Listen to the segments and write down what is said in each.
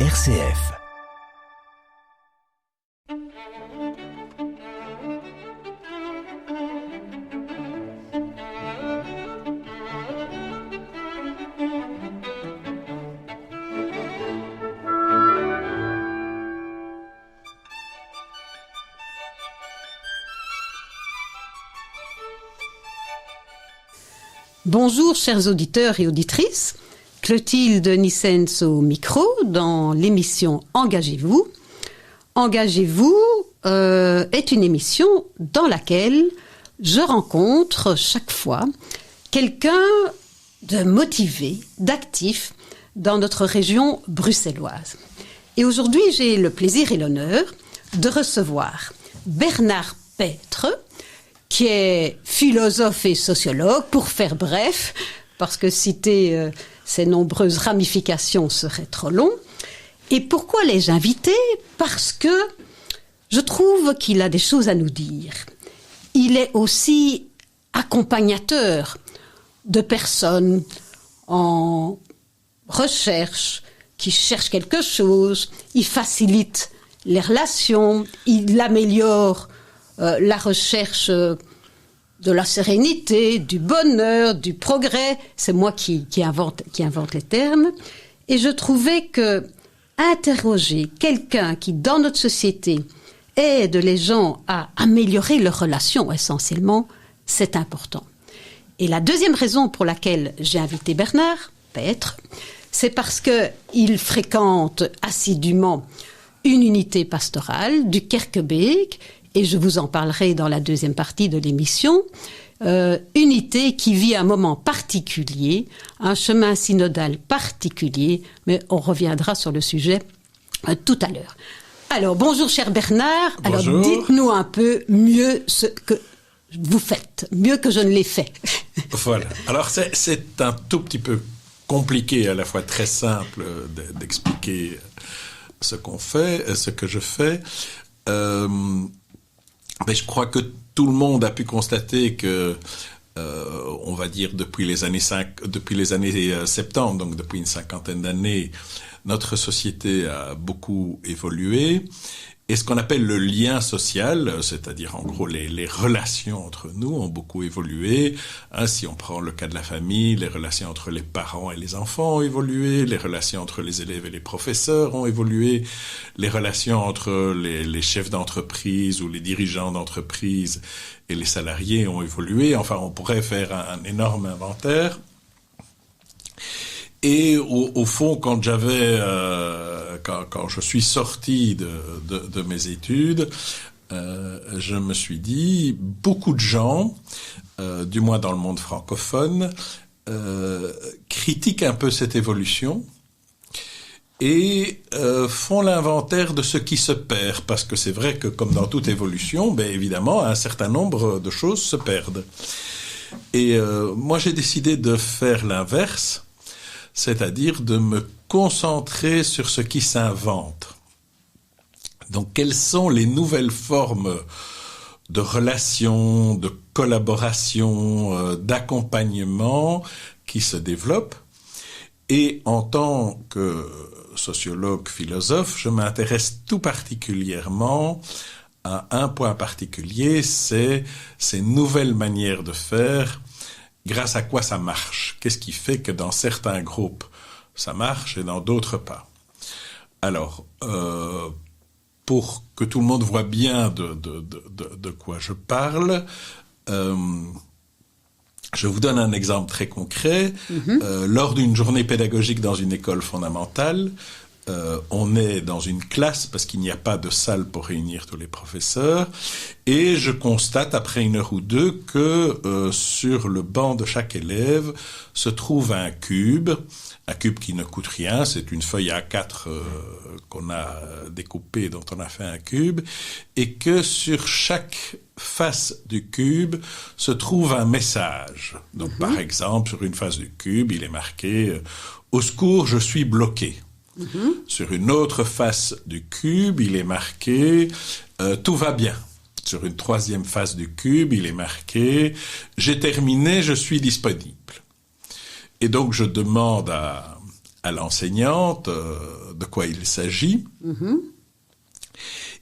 RCF. Bonjour chers auditeurs et auditrices, Clotilde Nissens au micro dans l'émission Engagez-vous. Engagez-vous est une émission dans laquelle je rencontre chaque fois quelqu'un de motivé, d'actif dans notre région bruxelloise. Et aujourd'hui, j'ai le plaisir et l'honneur de recevoir Bernard Petre, qui est philosophe et sociologue, pour faire bref, parce que citer ses nombreuses ramifications serait trop long. Et pourquoi l'ai-je invité ? Parce que je trouve qu'il a des choses à nous dire. Il est aussi accompagnateur de personnes en recherche, qui cherchent quelque chose. Il facilite les relations, il améliore la recherche de la sérénité, du bonheur, du progrès. C'est moi qui invente les termes. Et je trouvais que interroger quelqu'un qui, dans notre société, aide les gens à améliorer leurs relations, essentiellement, c'est important. Et la deuxième raison pour laquelle j'ai invité Bernard Petre, c'est parce qu'il fréquente assidûment une unité pastorale du Kerkebeek, et je vous en parlerai dans la deuxième partie de l'émission, unité qui vit un moment particulier, un chemin synodal particulier, mais on reviendra sur le sujet tout à l'heure. Alors, bonjour cher Bernard. Bonjour. Alors, dites-nous un peu mieux ce que vous faites, mieux que je ne l'ai fait. Voilà. Alors, c'est un tout petit peu compliqué, à la fois très simple d'expliquer ce qu'on fait, ce que je fais. Mais je crois que tout le monde a pu constater que, on va dire depuis les années 70, donc depuis une cinquantaine d'années, notre société a beaucoup évolué. Et ce qu'on appelle le lien social, c'est-à-dire en gros les relations entre nous ont beaucoup évolué. Si on prend le cas de la famille, les relations entre les parents et les enfants ont évolué, les relations entre les élèves et les professeurs ont évolué, les relations entre les chefs d'entreprise ou les dirigeants d'entreprise et les salariés ont évolué. Enfin, on pourrait faire un énorme inventaire. Et au fond, quand je suis sorti de mes études, je me suis dit, beaucoup de gens, du moins dans le monde francophone, critiquent un peu cette évolution et font l'inventaire de ce qui se perd, parce que c'est vrai que comme dans toute évolution, ben évidemment, un certain nombre de choses se perdent. Et moi, j'ai décidé de faire l'inverse, c'est-à-dire de me concentrer sur ce qui s'invente. Donc, quelles sont les nouvelles formes de relations, de collaboration, d'accompagnement qui se développent? Et en tant que sociologue, philosophe, je m'intéresse tout particulièrement à un point particulier, c'est ces nouvelles manières de faire. Grâce à quoi ça marche? Qu'est-ce qui fait que dans certains groupes, ça marche et dans d'autres pas? Alors, pour que tout le monde voit bien de quoi je parle, je vous donne un exemple très concret. Lors d'une journée pédagogique dans une école fondamentale, on est dans une classe parce qu'il n'y a pas de salle pour réunir tous les professeurs et je constate après une heure ou deux que sur le banc de chaque élève se trouve un cube qui ne coûte rien, c'est une feuille A4 qu'on a découpée dont on a fait un cube et que sur chaque face du cube se trouve un message. Donc par exemple sur une face du cube il est marqué « Au secours, je suis bloqué ». Sur une autre face du cube, il est marqué tout va bien. Sur une troisième face du cube, il est marqué j'ai terminé, je suis disponible. Et donc je demande à l'enseignante de quoi il s'agit.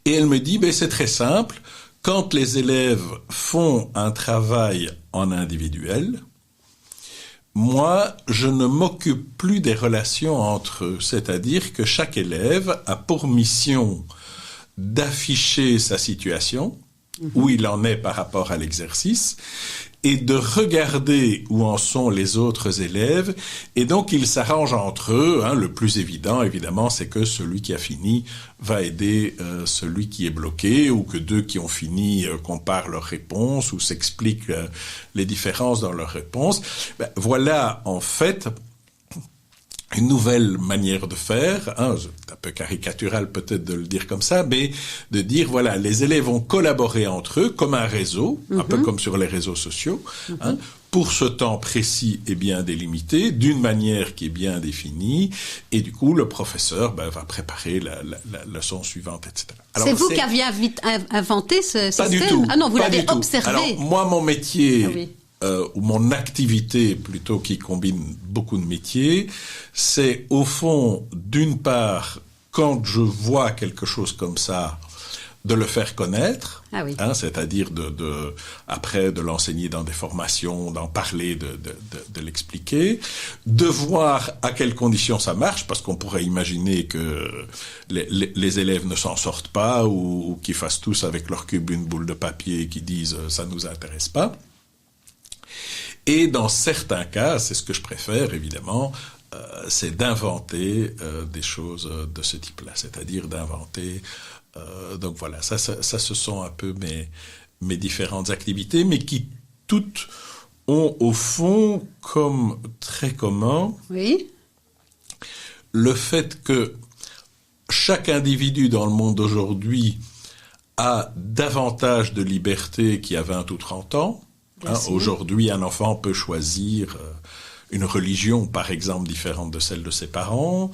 Et elle me dit, c'est très simple, quand les élèves font un travail en individuel, moi, je ne m'occupe plus des relations entre eux, c'est-à-dire que chaque élève a pour mission d'afficher sa situation, où il en est par rapport à l'exercice, et de regarder où en sont les autres élèves, et donc ils s'arrangent entre eux. Le plus évident, évidemment, c'est que celui qui a fini va aider celui qui est bloqué, ou que deux qui ont fini comparent leurs réponses, ou s'expliquent les différences dans leurs réponses. Voilà, en fait, une nouvelle manière de faire, c'est un peu caricatural peut-être de le dire comme ça, mais de dire, voilà, les élèves vont collaborer entre eux comme un réseau, un peu comme sur les réseaux sociaux, pour ce temps précis et bien délimité, d'une manière qui est bien définie, et du coup, le professeur va préparer la leçon suivante, etc. Alors, c'est vous qui aviez inventé ce système? Pas du tout. Ah non, vous pas l'avez du tout. observé. Alors, moi, mon métier... Ah oui. Ou mon activité plutôt qui combine beaucoup de métiers, c'est au fond, d'une part, quand je vois quelque chose comme ça, de le faire connaître, c'est-à-dire après de l'enseigner dans des formations, d'en parler, de l'expliquer, de voir à quelles conditions ça marche, parce qu'on pourrait imaginer que les élèves ne s'en sortent pas ou qu'ils fassent tous avec leur cube une boule de papier et qu'ils disent « ça nous intéresse pas ». Et dans certains cas, c'est ce que je préfère évidemment, c'est d'inventer des choses de ce type-là, c'est-à-dire d'inventer. Donc voilà, ça ce sont un peu mes différentes activités, mais qui toutes ont au fond comme très commun le fait que chaque individu dans le monde d'aujourd'hui a davantage de liberté qu'il y a 20 ou 30 ans. Aujourd'hui, un enfant peut choisir une religion, par exemple, différente de celle de ses parents.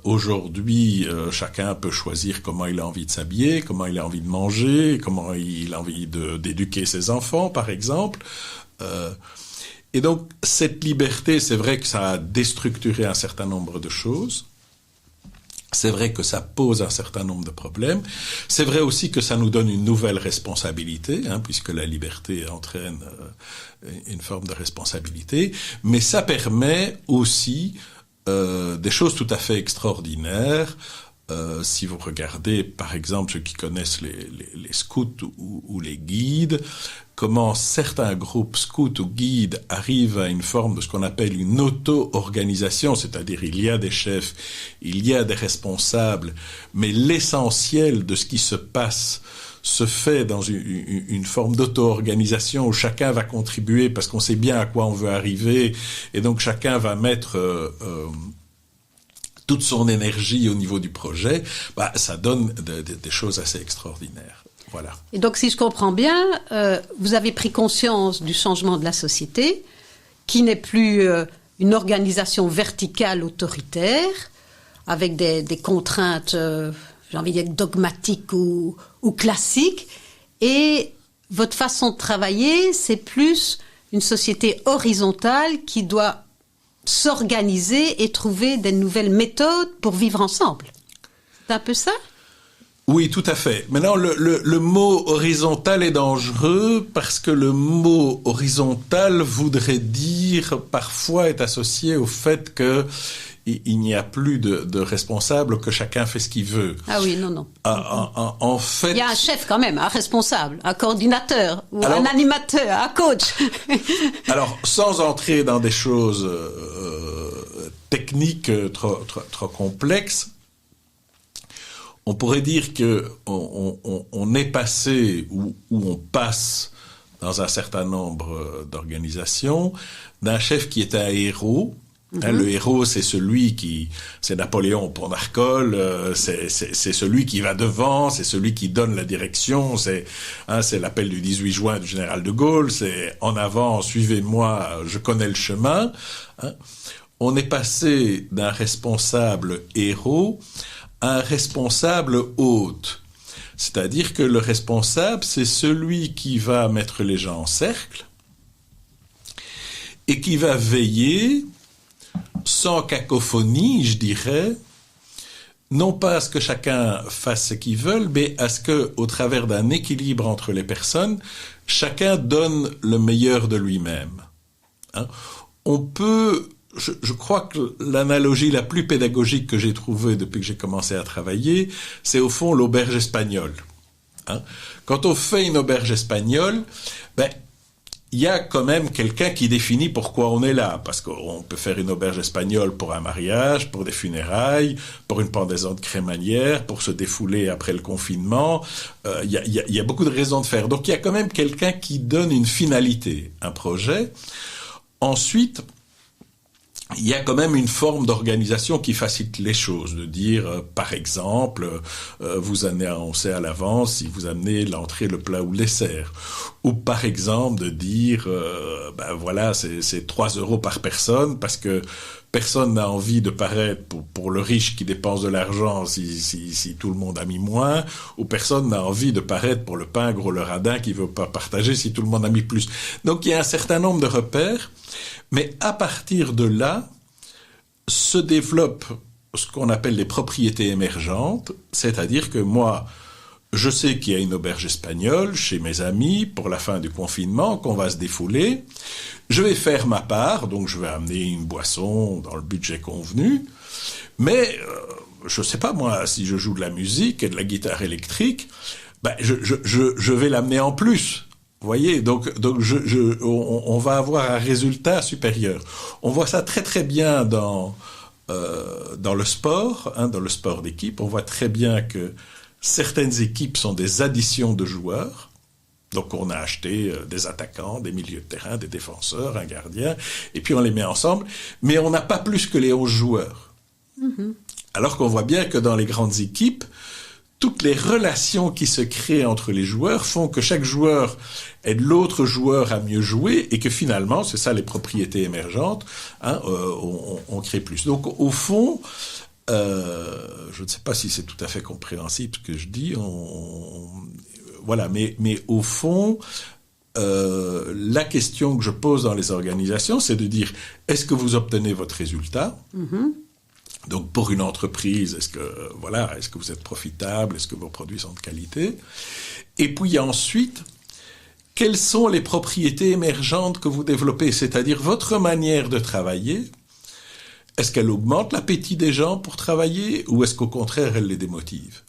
Aujourd'hui, chacun peut choisir comment il a envie de s'habiller, comment il a envie de manger, comment il a envie d'éduquer ses enfants, par exemple. Et donc, cette liberté, c'est vrai que ça a déstructuré un certain nombre de choses. C'est vrai que ça pose un certain nombre de problèmes. C'est vrai aussi que ça nous donne une nouvelle responsabilité, puisque la liberté entraîne une forme de responsabilité. Mais ça permet aussi des choses tout à fait extraordinaires. Si vous regardez, par exemple, ceux qui connaissent les scouts ou les guides, comment certains groupes scouts ou guides arrivent à une forme de ce qu'on appelle une auto-organisation, c'est-à-dire il y a des chefs, il y a des responsables, mais l'essentiel de ce qui se passe se fait dans une forme d'auto-organisation où chacun va contribuer parce qu'on sait bien à quoi on veut arriver, et donc chacun va mettre toute son énergie au niveau du projet, ça donne des choses assez extraordinaires. Voilà. Et donc, si je comprends bien, vous avez pris conscience du changement de la société, qui n'est plus une organisation verticale autoritaire, avec des contraintes, j'ai envie de dire, dogmatiques ou classiques, et votre façon de travailler, c'est plus une société horizontale qui doit s'organiser et trouver des nouvelles méthodes pour vivre ensemble. C'est un peu ça ? Oui, tout à fait. Maintenant, le mot horizontal est dangereux parce que le mot horizontal voudrait dire, parfois est associé au fait que il n'y a plus de responsable, que chacun fait ce qu'il veut. Ah oui, non. En fait... Il y a un chef quand même, un responsable, un coordinateur, ou un animateur, un coach. Alors, sans entrer dans des choses techniques trop complexes, on pourrait dire que on est passé, ou on passe dans un certain nombre d'organisations, d'un chef qui est un héros. Le héros, c'est c'est Napoléon pour Narcole, c'est celui qui va devant, c'est celui qui donne la direction, c'est l'appel du 18 juin du général de Gaulle, c'est en avant, suivez-moi, je connais le chemin. On est passé d'un responsable héros à un responsable hôte. C'est-à-dire que le responsable, c'est celui qui va mettre les gens en cercle et qui va veiller sans cacophonie, je dirais, non pas à ce que chacun fasse ce qu'il veut, mais à ce que, au travers d'un équilibre entre les personnes, chacun donne le meilleur de lui-même. Hein? On peut, je crois que l'analogie la plus pédagogique que j'ai trouvée depuis que j'ai commencé à travailler, c'est au fond l'auberge espagnole. Hein? Quand on fait une auberge espagnole, il y a quand même quelqu'un qui définit pourquoi on est là. Parce qu'on peut faire une auberge espagnole pour un mariage, pour des funérailles, pour une pendaison de crémaillère, pour se défouler après le confinement. Il y a beaucoup de raisons de faire. Donc il y a quand même quelqu'un qui donne une finalité, un projet. Ensuite, il y a quand même une forme d'organisation qui facilite les choses, de dire, par exemple, vous annoncez à l'avance si vous amenez l'entrée, le plat ou le dessert. Ou par exemple, de dire, voilà, c'est 3 € par personne, parce que personne n'a envie de paraître pour le riche qui dépense de l'argent si tout le monde a mis moins, ou personne n'a envie de paraître pour le pingre ou le radin qui veut pas partager si tout le monde a mis plus. Donc il y a un certain nombre de repères, mais à partir de là, se développent ce qu'on appelle les propriétés émergentes, c'est-à-dire que moi, je sais qu'il y a une auberge espagnole chez mes amis pour la fin du confinement, qu'on va se défouler. Je vais faire ma part, donc je vais amener une boisson dans le budget convenu. Mais, je sais pas moi, si je joue de la musique et de la guitare électrique, je vais l'amener en plus. Vous voyez, donc on va avoir un résultat supérieur. On voit ça très très bien dans le sport, hein, dans le sport d'équipe. On voit très bien que certaines équipes sont des additions de joueurs. Donc on a acheté des attaquants, des milieux de terrain, des défenseurs, un gardien, et puis on les met ensemble. Mais on n'a pas plus que les 11 joueurs. Mm-hmm. Alors qu'on voit bien que dans les grandes équipes, toutes les relations qui se créent entre les joueurs font que chaque joueur aide l'autre joueur à mieux jouer et que finalement, c'est ça les propriétés émergentes, hein, on crée plus. Donc au fond, je ne sais pas si c'est tout à fait compréhensible ce que je dis, voilà, mais au fond, la question que je pose dans les organisations, c'est de dire, est-ce que vous obtenez votre résultat ? Mm-hmm. Donc, pour une entreprise, est-ce que vous êtes profitable? Est-ce que vos produits sont de qualité? Et puis ensuite, quelles sont les propriétés émergentes que vous développez? C'est-à-dire votre manière de travailler. Est-ce qu'elle augmente l'appétit des gens pour travailler ou est-ce qu'au contraire, elle les démotive?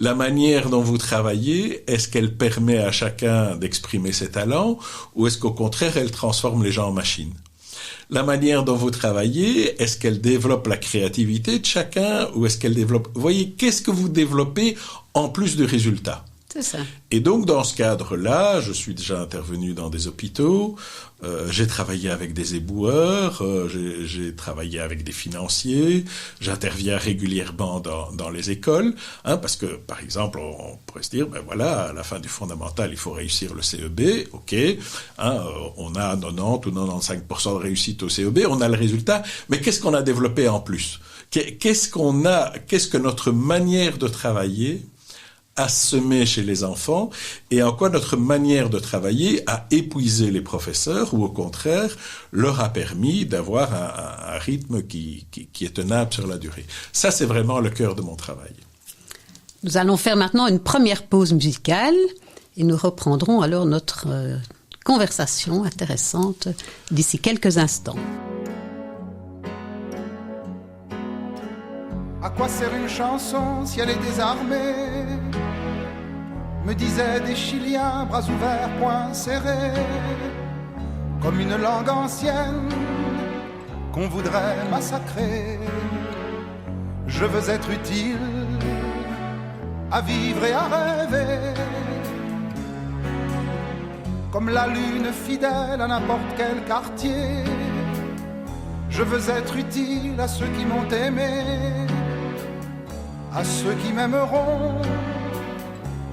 La manière dont vous travaillez, est-ce qu'elle permet à chacun d'exprimer ses talents ou est-ce qu'au contraire, elle transforme les gens en machines? La manière dont vous travaillez, est-ce qu'elle développe la créativité de chacun ou est-ce qu'elle développe... Vous voyez, qu'est-ce que vous développez en plus du résultat? C'est ça. Et donc, dans ce cadre-là, je suis déjà intervenu dans des hôpitaux, j'ai travaillé avec des éboueurs, j'ai travaillé avec des financiers, j'interviens régulièrement dans les écoles, hein, parce que, par exemple, on pourrait se dire, à la fin du fondamental, il faut réussir le CEB, ok, hein, on a 90 ou 95% de réussite au CEB, on a le résultat, mais qu'est-ce qu'on a développé en plus? Qu'est-ce que notre manière de travailler a semé chez les enfants et en quoi notre manière de travailler a épuisé les professeurs ou au contraire leur a permis d'avoir un rythme qui est tenable sur la durée. Ça, c'est vraiment le cœur de mon travail. Nous allons faire maintenant une première pause musicale et nous reprendrons alors notre conversation intéressante d'ici quelques instants. À quoi sert une chanson si elle est désarmée? Me disaient des Chiliens, bras ouverts, poings serrés, comme une langue ancienne qu'on voudrait massacrer. Je veux être utile à vivre et à rêver, comme la lune fidèle à n'importe quel quartier. Je veux être utile à ceux qui m'ont aimé, à ceux qui m'aimeront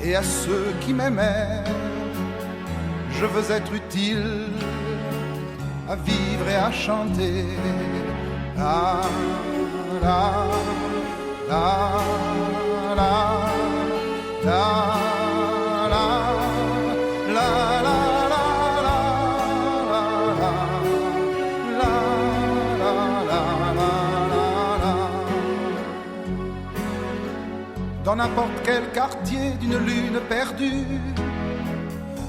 et à ceux qui m'aimaient. Je veux être utile à vivre et à chanter. La, la, la, la, la, la, la, la, la. La dans n'importe quel quartier d'une lune perdue,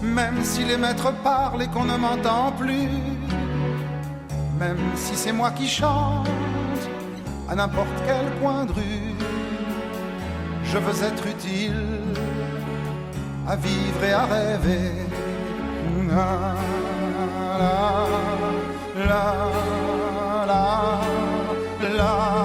même si les maîtres parlent et qu'on ne m'entend plus, même si c'est moi qui chante à n'importe quel coin de rue, je veux être utile à vivre et à rêver. La, la, la, la, la.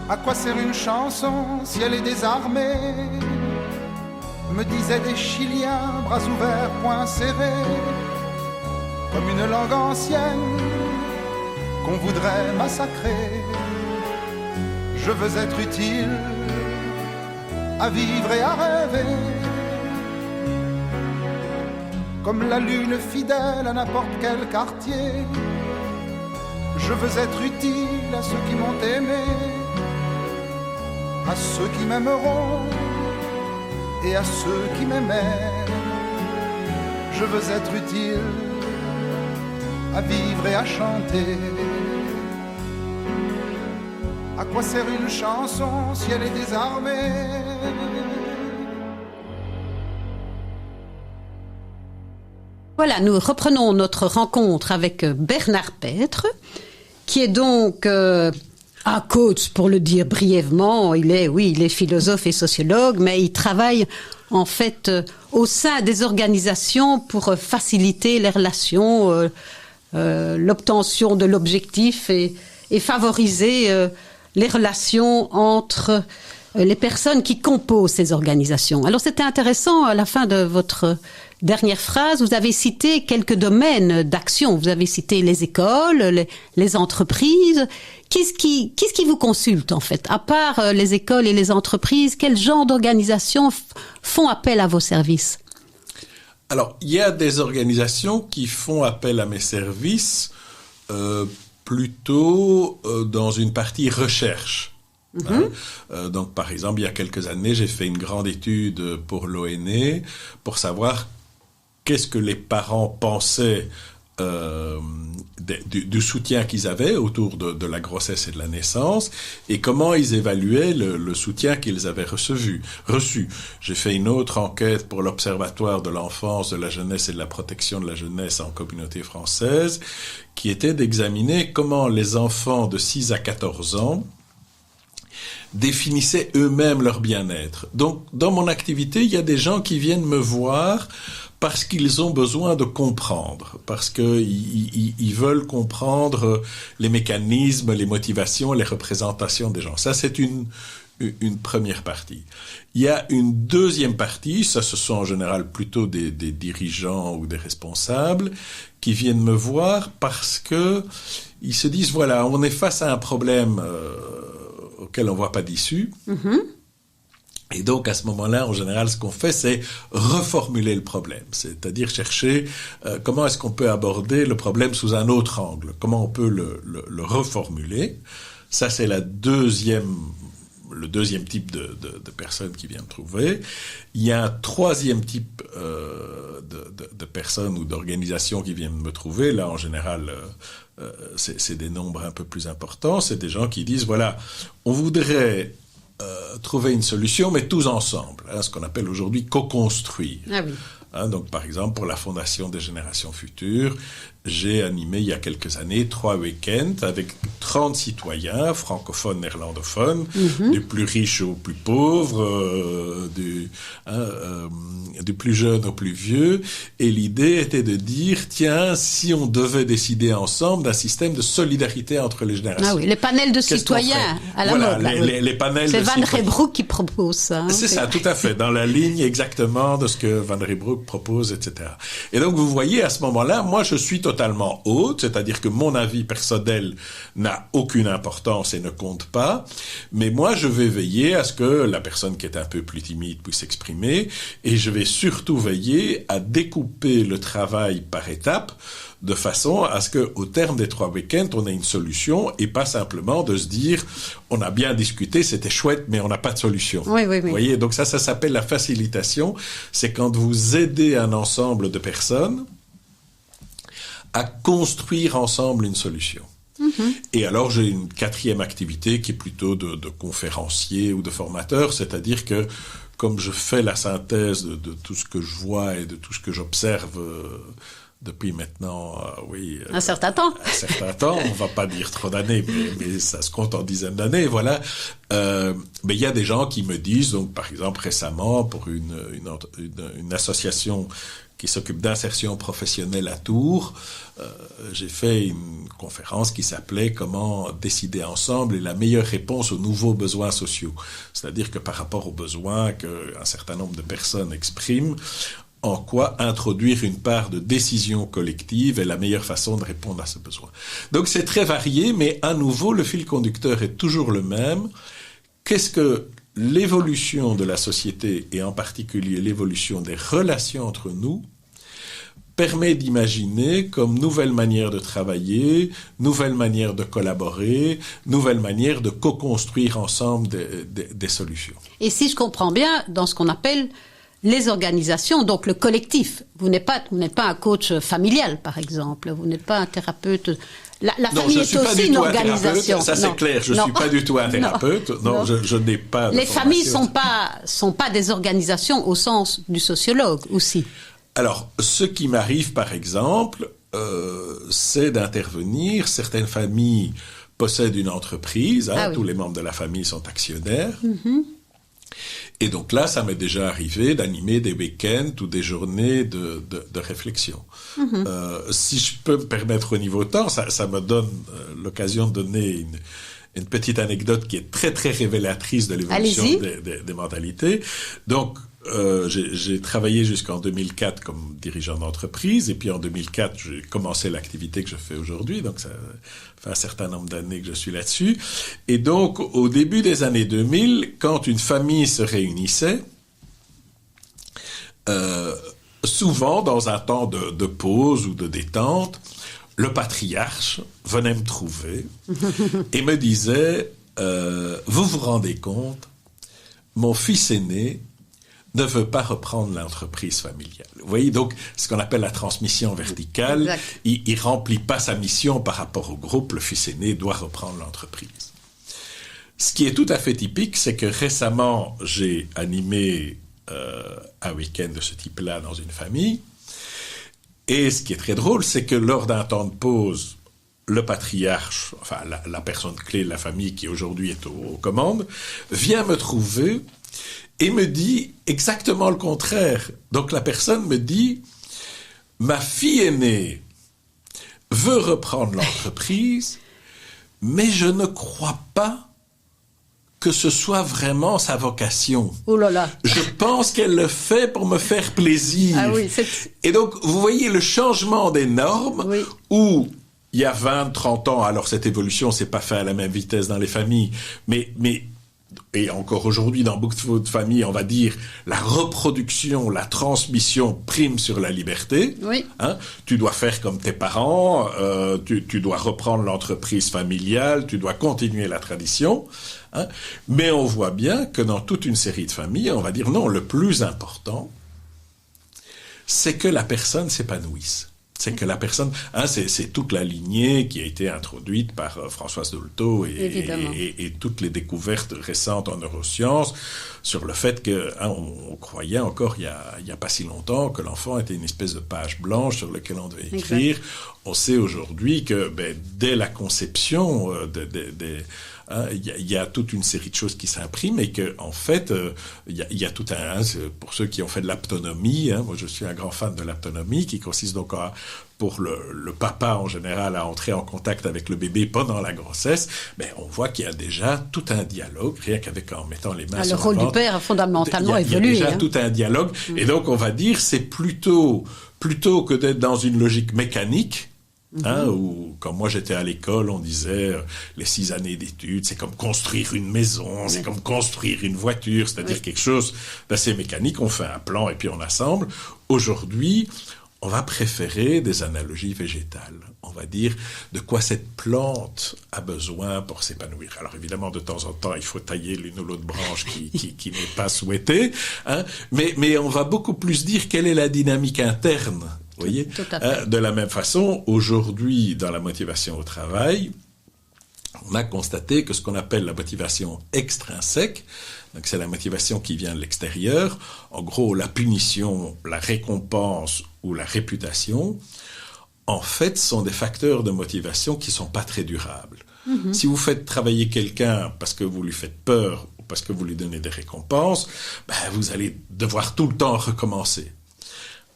À quoi sert une chanson si elle est désarmée, me disaient des Chiliens, bras ouverts, poings serrés, comme une langue ancienne qu'on voudrait massacrer. Je veux être utile à vivre et à rêver, comme la lune fidèle à n'importe quel quartier. Je veux être utile à ceux qui m'ont aimé, à ceux qui m'aimeront et à ceux qui m'aimaient. Je veux être utile à vivre et à chanter. À quoi sert une chanson si elle est désarmée? Voilà, nous reprenons notre rencontre avec Bernard Petre, qui est donc un coach, pour le dire brièvement. Il est philosophe et sociologue, mais il travaille en fait au sein des organisations pour faciliter les relations, l'obtention de l'objectif et favoriser les relations entre les personnes qui composent ces organisations. Alors c'était intéressant, à la fin de votre dernière phrase, vous avez cité quelques domaines d'action. Vous avez cité les écoles, les entreprises. Qu'est-ce qui vous consulte en fait? À part les écoles et les entreprises, quel genre d'organisations font appel à vos services? Alors, il y a des organisations qui font appel à mes services plutôt dans une partie recherche. Donc, par exemple, il y a quelques années, j'ai fait une grande étude pour l'ONE pour savoir qu'est-ce que les parents pensaient du soutien qu'ils avaient autour de la grossesse et de la naissance et comment ils évaluaient le soutien qu'ils avaient reçu. J'ai fait une autre enquête pour l'Observatoire de l'enfance, de la jeunesse et de la protection de la jeunesse en communauté française qui était d'examiner comment les enfants de 6 à 14 ans définissaient eux-mêmes leur bien-être. Donc, dans mon activité, il y a des gens qui viennent me voir parce qu'ils ont besoin de comprendre, parce qu'ils veulent comprendre les mécanismes, les motivations, les représentations des gens. Ça, c'est une première partie. Il y a une deuxième partie, ça ce sont en général plutôt des dirigeants ou des responsables qui viennent me voir parce que ils se disent, voilà, on est face à un problème auquel on voit pas d'issue. Et donc, à ce moment-là, en général, ce qu'on fait, c'est reformuler le problème. C'est-à-dire chercher comment est-ce qu'on peut aborder le problème sous un autre angle. Comment on peut le reformuler. Ça, c'est le deuxième type de personnes qui viennent me trouver. Il y a un troisième type de personnes ou d'organisations qui viennent me trouver. Là, en général, c'est des nombres un peu plus importants. C'est des gens qui disent, voilà, on voudrait trouver une solution, mais tous ensemble, ce qu'on appelle aujourd'hui co-construire. Ah oui. Donc, par exemple, pour la Fondation des Générations Futures, j'ai animé il y a quelques années 3 week-ends avec 30 citoyens francophones, néerlandophones, du plus riche au plus pauvre, du plus jeune au plus vieux. Et l'idée était de dire, tiens, si on devait décider ensemble d'un système de solidarité entre les générations. Ah oui, les panels de citoyens à la mode. Les panels c'est de Van citoyens. Reybrouck qui propose ça. C'est ça, tout à fait, dans la ligne exactement de ce que Van Reybrouck propose, etc. Et donc, vous voyez, à ce moment-là, moi, je suis totalement totalement autre, c'est-à-dire que mon avis personnel n'a aucune importance et ne compte pas, mais moi je vais veiller à ce que la personne qui est un peu plus timide puisse s'exprimer, et je vais surtout veiller à découper le travail par étapes, de façon à ce qu'au terme des 3 week-ends, on ait une solution et pas simplement de se dire on a bien discuté, c'était chouette, mais on n'a pas de solution. Oui. Vous voyez, donc ça s'appelle la facilitation. C'est quand vous aidez un ensemble de personnes à construire ensemble une solution. Et alors, j'ai une 4e activité qui est plutôt de conférencier ou de formateur, c'est-à-dire que comme je fais la synthèse de tout ce que je vois et de tout ce que j'observe depuis maintenant, un certain temps. Un certain temps, on va pas dire trop d'années, mais ça se compte en dizaines d'années, voilà. Mais il y a des gens qui me disent, donc par exemple récemment, pour une association qui s'occupe d'insertion professionnelle à Tours, j'ai fait une conférence qui s'appelait « Comment décider ensemble et la meilleure réponse aux nouveaux besoins sociaux ». C'est-à-dire que par rapport aux besoins qu'un certain nombre de personnes expriment, en quoi introduire une part de décision collective est la meilleure façon de répondre à ce besoin. Donc c'est très varié, mais à nouveau, le fil conducteur est toujours le même. Qu'est-ce que l'évolution de la société, et en particulier l'évolution des relations entre nous, permet d'imaginer comme nouvelle manière de travailler, nouvelle manière de collaborer, nouvelle manière de co-construire ensemble des solutions. Et si je comprends bien, dans ce qu'on appelle les organisations, donc le collectif. Vous n'êtes pas un coach familial, par exemple. Vous n'êtes pas un thérapeute. La famille est aussi une organisation. Ça, c'est clair. Je ne suis pas du tout un thérapeute. Non. Je n'ai pas. Les familles sont pas des organisations au sens du sociologue aussi. Alors, ce qui m'arrive, par exemple, c'est d'intervenir. Certaines familles possèdent une entreprise. Tous les membres de la famille sont actionnaires. Et donc là, ça m'est déjà arrivé d'animer des week-ends ou des journées de réflexion. Si je peux me permettre au niveau temps, ça me donne l'occasion de donner une petite anecdote qui est très très révélatrice de l'évolution des mentalités. Donc, j'ai travaillé jusqu'en 2004 comme dirigeant d'entreprise, et puis en 2004, j'ai commencé l'activité que je fais aujourd'hui, donc ça fait un certain nombre d'années que je suis là-dessus. Et donc, au début des années 2000, quand une famille se réunissait, souvent dans un temps de pause ou de détente, le patriarche venait me trouver et me disait vous vous rendez compte, mon fils aîné ne veut pas reprendre l'entreprise familiale. Vous voyez, donc, ce qu'on appelle la transmission verticale, il remplit pas sa mission par rapport au groupe, le fils aîné doit reprendre l'entreprise. Ce qui est tout à fait typique, c'est que récemment, j'ai animé un week-end de ce type-là dans une famille, et ce qui est très drôle, c'est que lors d'un temps de pause, le patriarche, enfin la personne clé de la famille qui aujourd'hui est aux commandes, vient me trouver et me dit exactement le contraire. Donc la personne me dit « Ma fille aînée veut reprendre l'entreprise, mais je ne crois pas que ce soit vraiment sa vocation. Oh là là. Je pense qu'elle le fait pour me faire plaisir. » Et donc, vous voyez le changement des normes où il y a 20, 30 ans, alors cette évolution s'est pas faite à la même vitesse dans les familles, mais et encore aujourd'hui, dans beaucoup de familles, on va dire, la reproduction, la transmission prime sur la liberté. Tu dois faire comme tes parents, tu dois reprendre l'entreprise familiale, tu dois continuer la tradition. Mais on voit bien que dans toute une série de familles, on va dire, non, le plus important, c'est que la personne s'épanouisse. C'est que la personne, c'est toute la lignée qui a été introduite par Françoise Dolto et toutes les découvertes récentes en neurosciences sur le fait que on croyait encore il y a pas si longtemps que l'enfant était une espèce de page blanche sur laquelle on devait écrire. On sait aujourd'hui que dès la conception il y a toute une série de choses qui s'impriment et que en fait il y a tout pour ceux qui ont fait de l'aptonomie, moi je suis un grand fan de l'aptonomie qui consiste donc pour le papa en général à entrer en contact avec le bébé pendant la grossesse, on voit qu'il y a déjà tout un dialogue, rien qu'en mettant les mains sur le ventre. Le rôle du père a fondamentalement évolué. Il y a déjà tout un dialogue et donc on va dire c'est plutôt que d'être dans une logique mécanique, Ou quand moi j'étais à l'école, on disait les 6 années d'études, c'est comme construire une maison, c'est comme construire une voiture, c'est-à-dire quelque chose d'assez mécanique. On fait un plan et puis on assemble. Aujourd'hui, on va préférer des analogies végétales. On va dire de quoi cette plante a besoin pour s'épanouir. Alors évidemment, de temps en temps, il faut tailler l'une ou l'autre branche qui n'est pas souhaitée, mais on va beaucoup plus dire quelle est la dynamique interne. Vous voyez, tout à fait. De la même façon, aujourd'hui, dans la motivation au travail, on a constaté que ce qu'on appelle la motivation extrinsèque, donc c'est la motivation qui vient de l'extérieur, en gros la punition, la récompense ou la réputation, en fait sont des facteurs de motivation qui sont pas très durables. Si vous faites travailler quelqu'un parce que vous lui faites peur ou parce que vous lui donnez des récompenses, vous allez devoir tout le temps recommencer.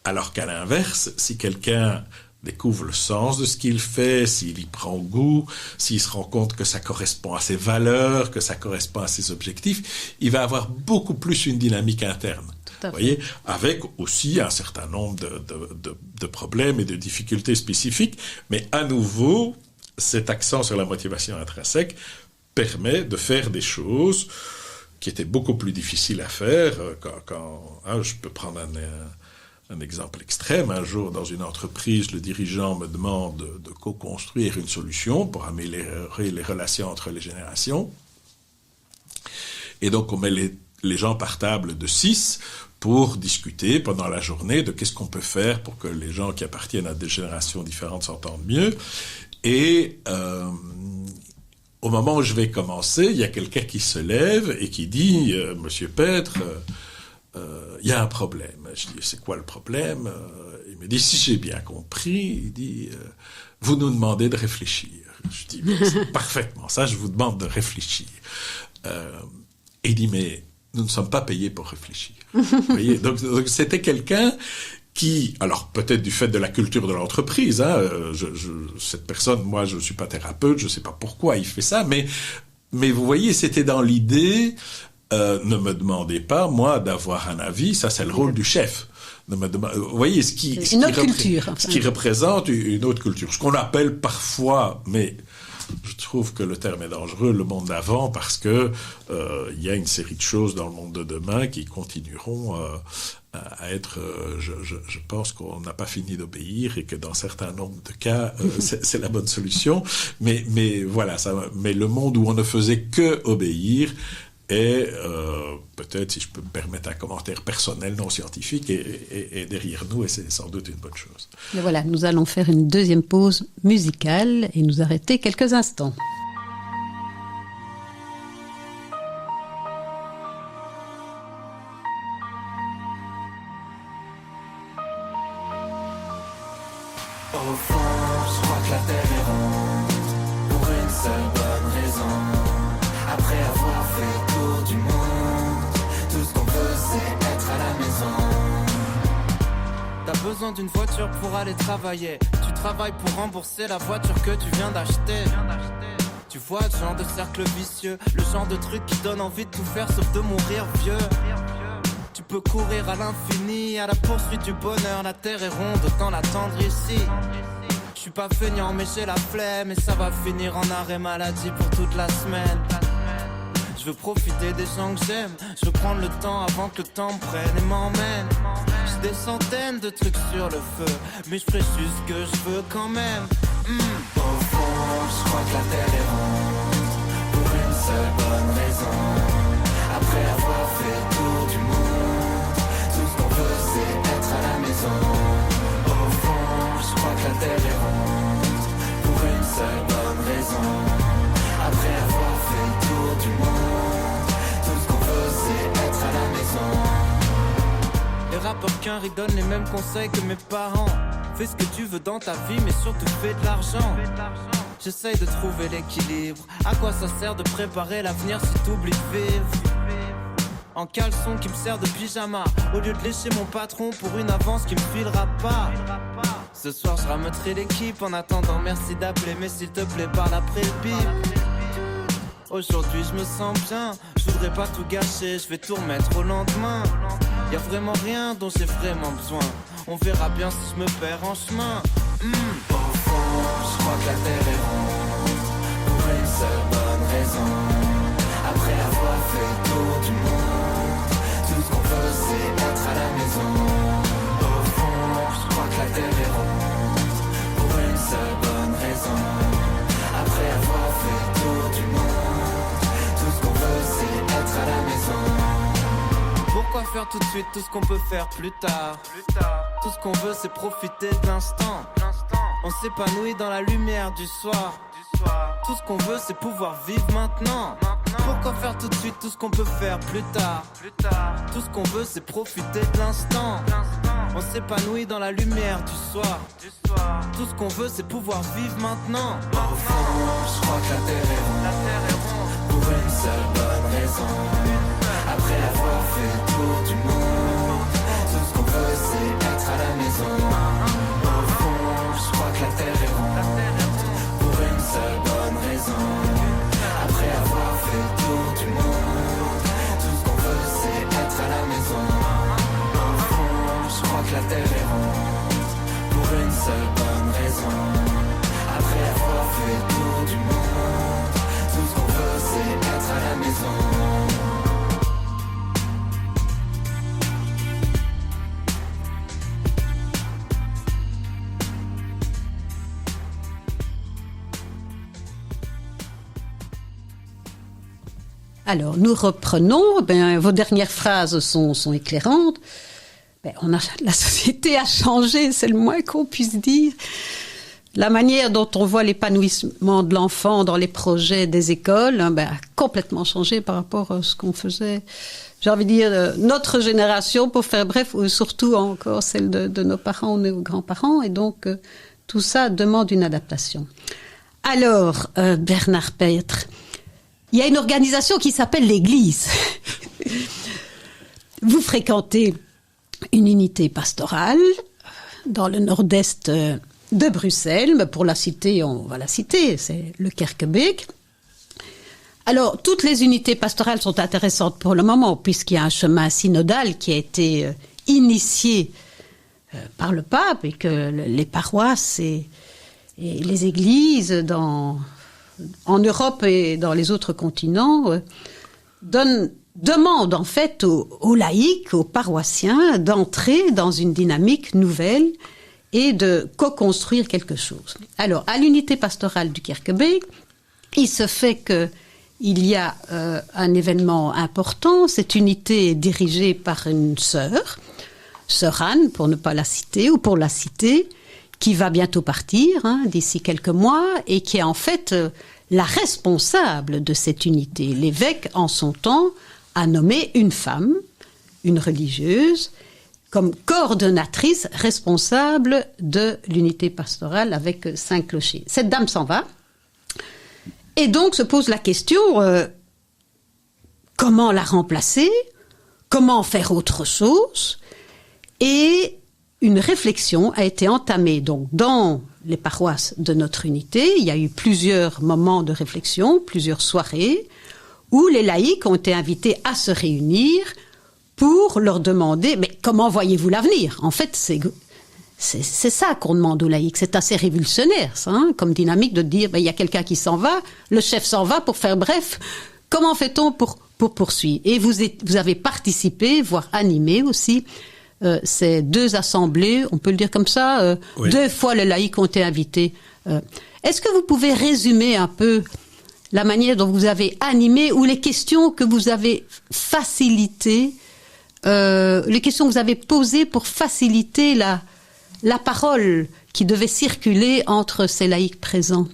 Alors qu'à l'inverse, si quelqu'un découvre le sens de ce qu'il fait, s'il y prend goût, s'il se rend compte que ça correspond à ses valeurs, que ça correspond à ses objectifs, il va avoir beaucoup plus une dynamique interne. Vous voyez, avec aussi un certain nombre de problèmes et de difficultés spécifiques, mais à nouveau, cet accent sur la motivation intrinsèque permet de faire des choses qui étaient beaucoup plus difficiles à faire je peux prendre un exemple extrême. Un jour, dans une entreprise, le dirigeant me demande de co-construire une solution pour améliorer les relations entre les générations. Et donc, on met les gens par table de 6 pour discuter pendant la journée de qu'est-ce qu'on peut faire pour que les gens qui appartiennent à des générations différentes s'entendent mieux. Et au moment où je vais commencer, il y a quelqu'un qui se lève et qui dit « Monsieur Petre, il y a un problème. » Je dis, c'est quoi le problème? Il me dit, si j'ai bien compris, il dit, vous nous demandez de réfléchir. Je dis, c'est parfaitement ça, je vous demande de réfléchir. Et il dit, mais nous ne sommes pas payés pour réfléchir. Vous voyez, donc c'était quelqu'un qui, alors peut-être du fait de la culture de l'entreprise, cette personne, moi je ne suis pas thérapeute, je ne sais pas pourquoi il fait ça, mais vous voyez, c'était dans l'idée... ne me demandez pas, moi, d'avoir un avis, ça c'est le rôle du chef. Vous voyez, ce qui représente une autre culture. Ce qu'on appelle parfois, mais je trouve que le terme est dangereux, le monde d'avant, parce que y a une série de choses dans le monde de demain qui continueront à être... je pense qu'on n'a pas fini d'obéir et que dans certains nombres de cas, c'est la bonne solution. Mais voilà, mais le monde où on ne faisait que obéir, et peut-être, si je peux me permettre un commentaire personnel, non scientifique, est derrière nous, et c'est sans doute une bonne chose. Mais voilà, nous allons faire une deuxième pause musicale et nous arrêter quelques instants. Au fond, je crois que la terre est ronde, pour une seule bonne raison. Après avoir fait le tour du monde, tout ce qu'on veut c'est être à la maison. T'as besoin d'une voiture pour aller travailler. Tu travailles pour rembourser la voiture que tu viens d'acheter. Tu vois le genre de cercle vicieux, le genre de truc qui donne envie de tout faire sauf de mourir vieux. Tu peux courir à l'infini, à la poursuite du bonheur. La terre est ronde, autant l'attendre ici. Je suis pas feignant mais j'ai la flemme, et ça va finir en arrêt maladie pour toute la semaine. Je veux profiter des gens que j'aime, je veux prendre le temps avant que le temps me prenne et m'emmène. J'ai des centaines de trucs sur le feu, mais je ferai juste ce que je veux quand même. Au fond, je crois que la terre est ronde, pour une seule bonne raison. Après avoir fait le tour du monde, tout ce qu'on veut c'est être à la maison. Au fond, je crois que la terre est ronde, pour une seule bonne raison. Après avoir fait le tour du monde, tout ce qu'on veut c'est être à la maison. Les rappeurs qu'un donnent les mêmes conseils que mes parents. Fais ce que tu veux dans ta vie mais surtout fais de l'argent. J'essaye de trouver l'équilibre. À quoi ça sert de préparer l'avenir si t'oublies de vivre? En caleçon qui me sert de pyjama, au lieu de lécher mon patron pour une avance qui me filera pas. Ce soir je rameuterai l'équipe. En attendant merci d'appeler, mais s'il te plaît parle après le bip. Aujourd'hui je me sens bien, je voudrais pas tout gâcher, je vais tout remettre au lendemain. Y'a vraiment rien dont j'ai vraiment besoin, on verra bien si je me perds en chemin. Au fond, je crois que la terre est ronde, pour une seule bonne raison. Après avoir fait le tour du monde, tout ce qu'on veut c'est être à la maison. Au fond, je crois que la terre est ronde, pour une seule bonne raison. Après avoir fait le tour du monde, tout ce qu'on veut c'est être à la maison. Pourquoi faire tout de suite tout ce qu'on peut faire plus tard? Tout ce qu'on veut c'est profiter de l'instant. On s'épanouit dans la lumière du soir. Tout ce qu'on veut c'est pouvoir vivre maintenant. Pourquoi faire tout de suite tout ce qu'on peut faire plus tard? Tout ce qu'on veut c'est profiter de l'instant. On s'épanouit dans la lumière du soir. Tout ce qu'on veut c'est pouvoir vivre maintenant. Au fond, je crois que la terre est ronde, pour une seule bonne raison. Après avoir fait le tour du monde, tout ce qu'on veut c'est être à la maison. Au fond, je crois que la terre est ronde, pour une seule bonne raison. Après avoir fait le tour du monde, tout ce qu'on veut c'est être à la maison. Au fond, je crois que la terre est ronde, pour une seule bonne raison. Après avoir fait le tour du monde, tout ce qu'on veut c'est être à la maison. Alors, nous reprenons. Vos dernières phrases sont éclairantes. La société a changé, c'est le moins qu'on puisse dire. La manière dont on voit l'épanouissement de l'enfant dans les projets des écoles a complètement changé par rapport à ce qu'on faisait. J'ai envie de dire, notre génération, pour faire bref, ou surtout encore celle de nos parents ou nos grands-parents. Et donc, tout ça demande une adaptation. Alors, Bernard Pêtre, il y a une organisation qui s'appelle l'Église. Vous fréquentez une unité pastorale dans le nord-est de Bruxelles, mais pour la citer, on va la citer, c'est le Kerkebeek. Alors, toutes les unités pastorales sont intéressantes pour le moment, puisqu'il y a un chemin synodal qui a été initié par le pape et que les paroisses et les églises en Europe et dans les autres continents demandent en fait aux laïcs, aux paroissiens, d'entrer dans une dynamique nouvelle et de co-construire quelque chose. Alors, à l'unité pastorale du Kerkebeek, il se fait qu'il y a un événement important. Cette unité est dirigée par une sœur Anne, pour ne pas la citer, ou pour la citer, qui va bientôt partir, d'ici quelques mois, et qui est en fait la responsable de cette unité. L'évêque, en son temps, a nommé une femme, une religieuse, comme coordonnatrice responsable de l'unité pastorale avec 5 clochers. Cette dame s'en va, et donc se pose la question, comment la remplacer? Comment faire autre chose? Et une réflexion a été entamée donc dans les paroisses de notre unité. Il y a eu plusieurs moments de réflexion, plusieurs soirées, où les laïcs ont été invités à se réunir pour leur demander, mais comment voyez-vous l'avenir? En fait, c'est ça qu'on demande aux laïcs. C'est assez révolutionnaire, ça, comme dynamique de dire, il y a quelqu'un qui s'en va, le chef s'en va, pour faire bref. Comment fait-on pour poursuivre? Et vous avez participé, voire animé aussi, ces 2 assemblées, on peut le dire comme ça, oui. 2 fois les laïcs ont été invités. Est-ce que vous pouvez résumer un peu la manière dont vous avez animé ou les questions que vous avez facilitées, les questions que vous avez posées pour faciliter la parole qui devait circuler entre ces laïcs présents?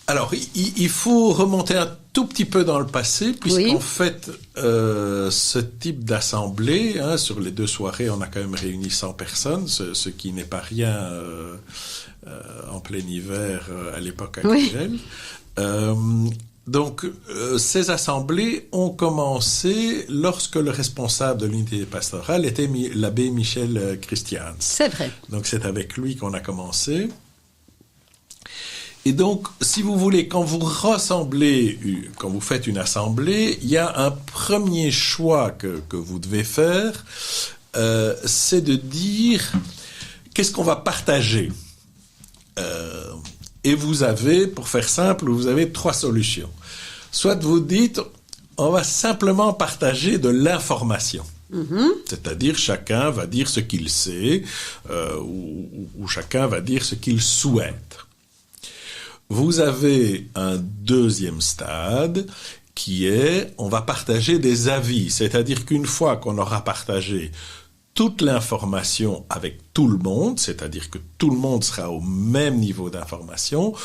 Alors, il faut remonter un tout petit peu dans le passé, puisqu'en fait, ce type d'assemblée, sur les 2 soirées, on a quand même réuni 100 personnes, ce qui n'est pas rien en plein hiver à l'époque actuelle. Oui. Donc, ces assemblées ont commencé lorsque le responsable de l'unité pastorale était l'abbé Michel Christians. C'est vrai. Donc, c'est avec lui qu'on a commencé. Et donc, si vous voulez, quand vous faites une assemblée, il y a un premier choix que vous devez faire, c'est de dire qu'est-ce qu'on va partager. Et vous avez, pour faire simple, vous avez 3 solutions. Soit vous dites, on va simplement partager de l'information. C'est-à-dire chacun va dire ce qu'il sait, ou chacun va dire ce qu'il souhaite. Vous avez un deuxième stade qui est, on va partager des avis. C'est-à-dire qu'une fois qu'on aura partagé toute l'information avec tout le monde, c'est-à-dire que tout le monde sera au même niveau d'information,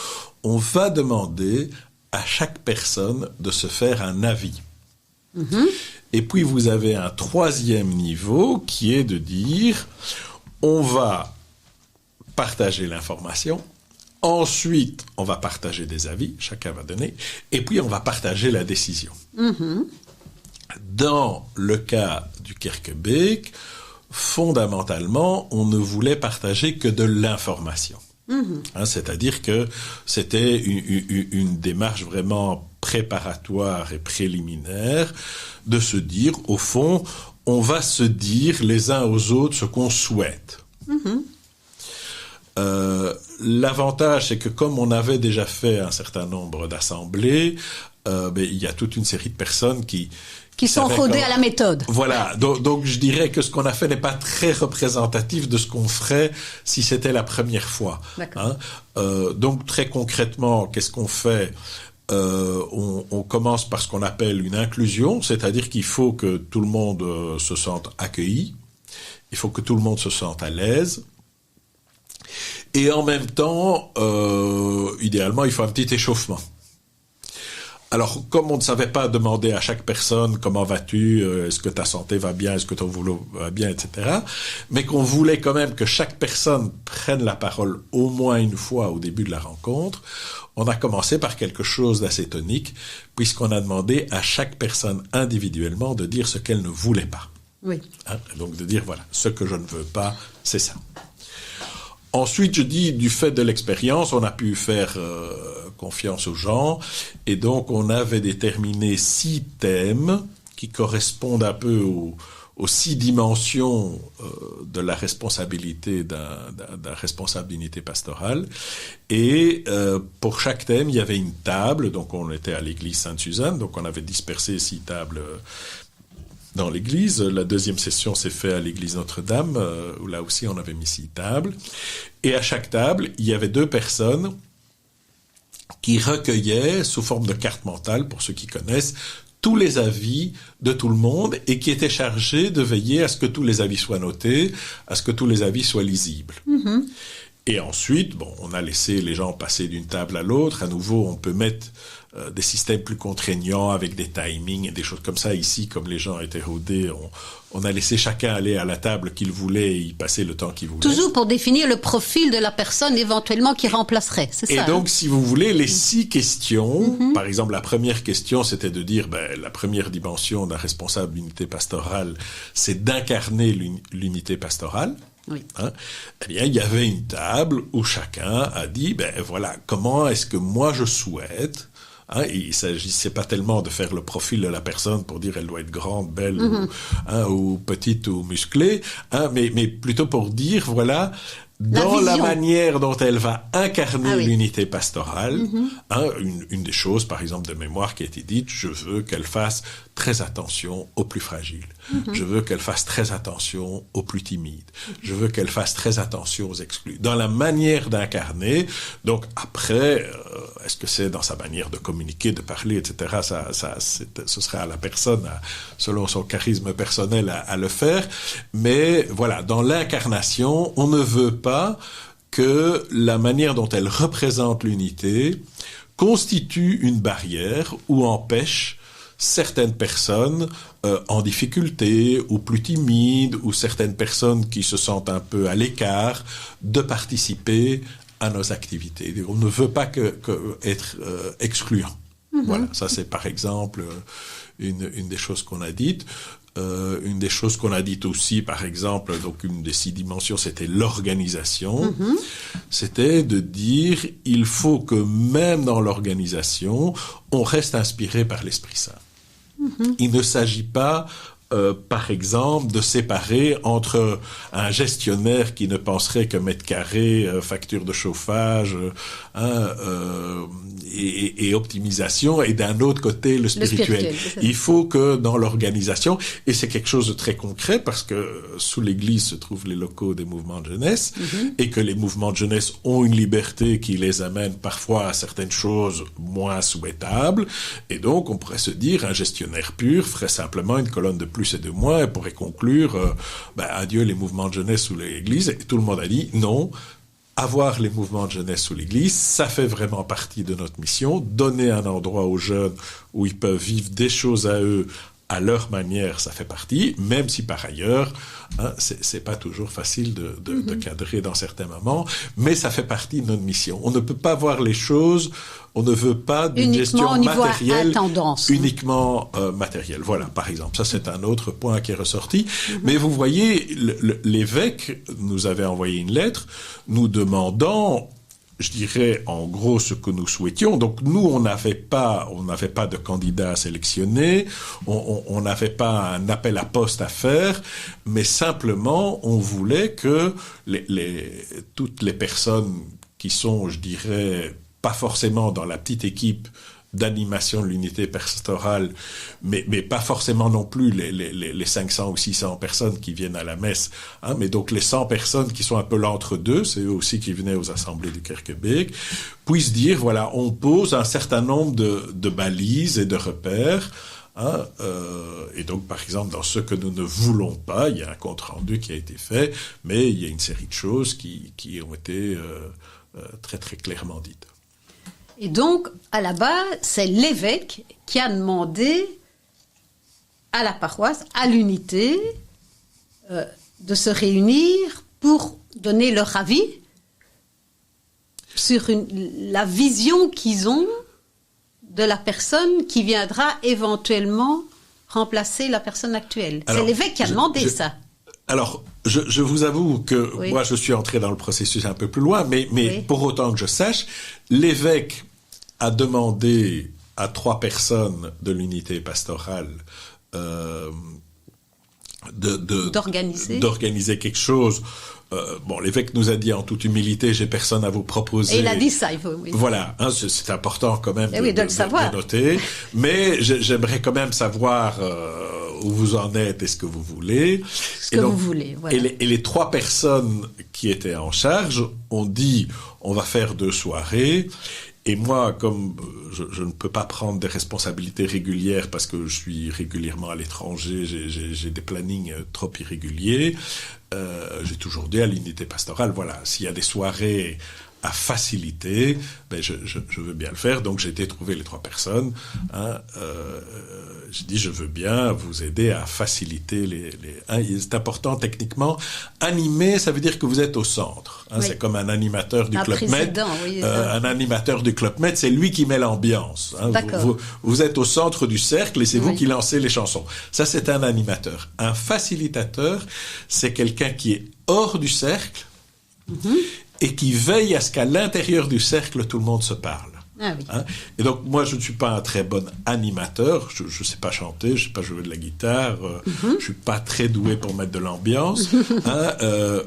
on va demander à chaque personne de se faire un avis. Et puis vous avez un 3e niveau qui est de dire, on va partager l'information, ensuite on va partager des avis, chacun va donner, et puis on va partager la décision. Dans le cas du Kerkebeek, fondamentalement, on ne voulait partager que de l'information. C'est-à-dire que c'était une démarche vraiment préparatoire et préliminaire de se dire, au fond, on va se dire les uns aux autres ce qu'on souhaite. L'avantage, c'est que comme on avait déjà fait un certain nombre d'assemblées, il y a toute une série de personnes qui sont rodées à la méthode. Voilà, donc je dirais que ce qu'on a fait n'est pas très représentatif de ce qu'on ferait si c'était la première fois. Donc très concrètement, qu'est-ce qu'on fait ? On commence par ce qu'on appelle une inclusion, c'est-à-dire qu'il faut que tout le monde se sente accueilli, il faut que tout le monde se sente à l'aise, et en même temps, idéalement, il faut un petit échauffement. Alors, comme on ne savait pas demander à chaque personne comment vas-tu, est-ce que ta santé va bien, est-ce que ton boulot va bien, etc., mais qu'on voulait quand même que chaque personne prenne la parole au moins une fois au début de la rencontre, on a commencé par quelque chose d'assez tonique, puisqu'on a demandé à chaque personne individuellement de dire ce qu'elle ne voulait pas. Oui. Donc de dire, voilà, ce que je ne veux pas, c'est ça. Ensuite, je dis, du fait de l'expérience, on a pu faire confiance aux gens, et donc on avait déterminé 6 thèmes qui correspondent un peu aux 6 dimensions de la responsabilité d'un responsable d'unité pastorale. Et pour chaque thème, il y avait une table, donc on était à l'église Sainte-Suzanne, donc on avait dispersé 6 tables dans l'église. La deuxième session s'est faite à l'église Notre-Dame, où là aussi on avait mis 6 tables. Et à chaque table, il y avait 2 personnes qui recueillaient, sous forme de carte mentale, pour ceux qui connaissent, tous les avis de tout le monde et qui étaient chargés de veiller à ce que tous les avis soient notés, à ce que tous les avis soient lisibles. Et ensuite, on a laissé les gens passer d'une table à l'autre. À nouveau, on peut mettre des systèmes plus contraignants avec des timings et des choses comme ça. Ici, comme les gens étaient rodés, on a laissé chacun aller à la table qu'il voulait et y passer le temps qu'il voulait. Toujours pour définir le profil de la personne éventuellement qui remplacerait, c'est ça. Et donc, si vous voulez, les 6 questions, par exemple, la première question, c'était de dire, la première dimension d'un responsable d'unité pastorale, c'est d'incarner l'unité pastorale. Oui. Eh bien, il y avait une table où chacun a dit, voilà, comment est-ce que moi je souhaite. Il ne s'agissait pas tellement de faire le profil de la personne pour dire elle doit être grande, belle, ou petite ou musclée, mais plutôt pour dire, voilà, dans la manière dont elle va incarner l'unité pastorale, une des choses, par exemple, de mémoire qui a été dite, je veux qu'elle fasse très attention aux plus fragiles. Je veux qu'elle fasse très attention aux plus timides. Je veux qu'elle fasse très attention aux exclus. Dans la manière d'incarner, donc après, est-ce que c'est dans sa manière de communiquer, de parler, etc., ce serait à la personne, selon son charisme personnel, à le faire. Mais voilà, dans l'incarnation, on ne veut pas que la manière dont elle représente l'unité constitue une barrière ou empêche certaines personnes en difficulté ou plus timides ou certaines personnes qui se sentent un peu à l'écart de participer à nos activités. On ne veut pas être excluant. Voilà, ça c'est par exemple une des choses qu'on a dites. Une des choses qu'on a dites aussi, par exemple, donc une des 6 dimensions, c'était l'organisation. C'était de dire, il faut que même dans l'organisation, on reste inspiré par l'Esprit Saint. Il ne s'agit pas par exemple, de séparer entre un gestionnaire qui ne penserait que mètre carré, facture de chauffage et optimisation, et d'un autre côté le spirituel. Il faut que dans l'organisation, et c'est quelque chose de très concret parce que sous l'église se trouvent les locaux des mouvements de jeunesse, et que les mouvements de jeunesse ont une liberté qui les amène parfois à certaines choses moins souhaitables, et donc on pourrait se dire un gestionnaire pur ferait simplement une colonne de plus et de moins, et pourrait conclure adieu les mouvements de jeunesse sous l'église, et tout le monde a dit non. Avoir les mouvements de jeunesse sous l'église, ça fait vraiment partie de notre mission, donner un endroit aux jeunes où ils peuvent vivre des choses à eux, à leur manière, ça fait partie, même si par ailleurs, c'est pas toujours facile de cadrer dans certains moments, mais ça fait partie de notre mission. On ne peut pas voir les choses, on ne veut pas d'une gestion matérielle, uniquement matérielle. Voilà, par exemple, ça c'est un autre point qui est ressorti. Mais vous voyez, l'évêque nous avait envoyé une lettre nous demandant, je dirais en gros ce que nous souhaitions. Donc nous, on n'avait pas de candidat à sélectionner, on n'avait pas un appel à poste à faire, mais simplement on voulait que toutes les personnes qui sont, je dirais, pas forcément dans la petite équipe d'animation de l'unité pastorale, mais pas forcément non plus les 500 ou 600 personnes qui viennent à la messe, mais donc les 100 personnes qui sont un peu l'entre-deux, c'est eux aussi qui venaient aux assemblées du Kerkebeek, puissent dire, voilà, on pose un certain nombre de balises et de repères, et donc, par exemple, dans ce que nous ne voulons pas, il y a un compte-rendu qui a été fait, mais il y a une série de choses qui ont été très, très clairement dites. Et donc, à la base, c'est l'évêque qui a demandé à la paroisse, à l'unité, de se réunir pour donner leur avis sur la vision qu'ils ont de la personne qui viendra éventuellement remplacer la personne actuelle. Alors, c'est l'évêque qui a demandé ça. Alors, je vous avoue que moi, je suis entré dans le processus un peu plus loin, mais pour autant que je sache, l'évêque a demandé à 3 personnes de l'unité pastorale d'organiser quelque chose. L'évêque nous a dit en toute humilité, j'ai personne à vous proposer. Et il a dit ça, il faut. Oui. Voilà, c'est important quand même de noter. Mais j'aimerais quand même savoir où vous en êtes et ce que vous voulez. Vous voulez, voilà. Et les 3 personnes qui étaient en charge ont dit, on va faire 2 soirées. Et moi, comme je ne peux pas prendre des responsabilités régulières parce que je suis régulièrement à l'étranger, j'ai des plannings trop irréguliers, j'ai toujours dit à l'unité pastorale, voilà, s'il y a des soirées à faciliter, je veux bien le faire. Donc j'ai été trouver les 3 personnes. J'ai dit, je veux bien vous aider à faciliter c'est important techniquement. Animer, ça veut dire que vous êtes au centre. Oui. C'est comme un animateur du Club Med. Un animateur du Club Med, c'est lui qui met l'ambiance. Vous êtes au centre du cercle et c'est vous qui lancez les chansons. Ça, c'est un animateur. Un facilitateur, c'est quelqu'un qui est hors du cercle et qui veille à ce qu'à l'intérieur du cercle, tout le monde se parle. Ah oui. Et donc, moi, je ne suis pas un très bon animateur. Je ne sais pas chanter, je ne sais pas jouer de la guitare. Je ne suis pas très doué pour mettre de l'ambiance.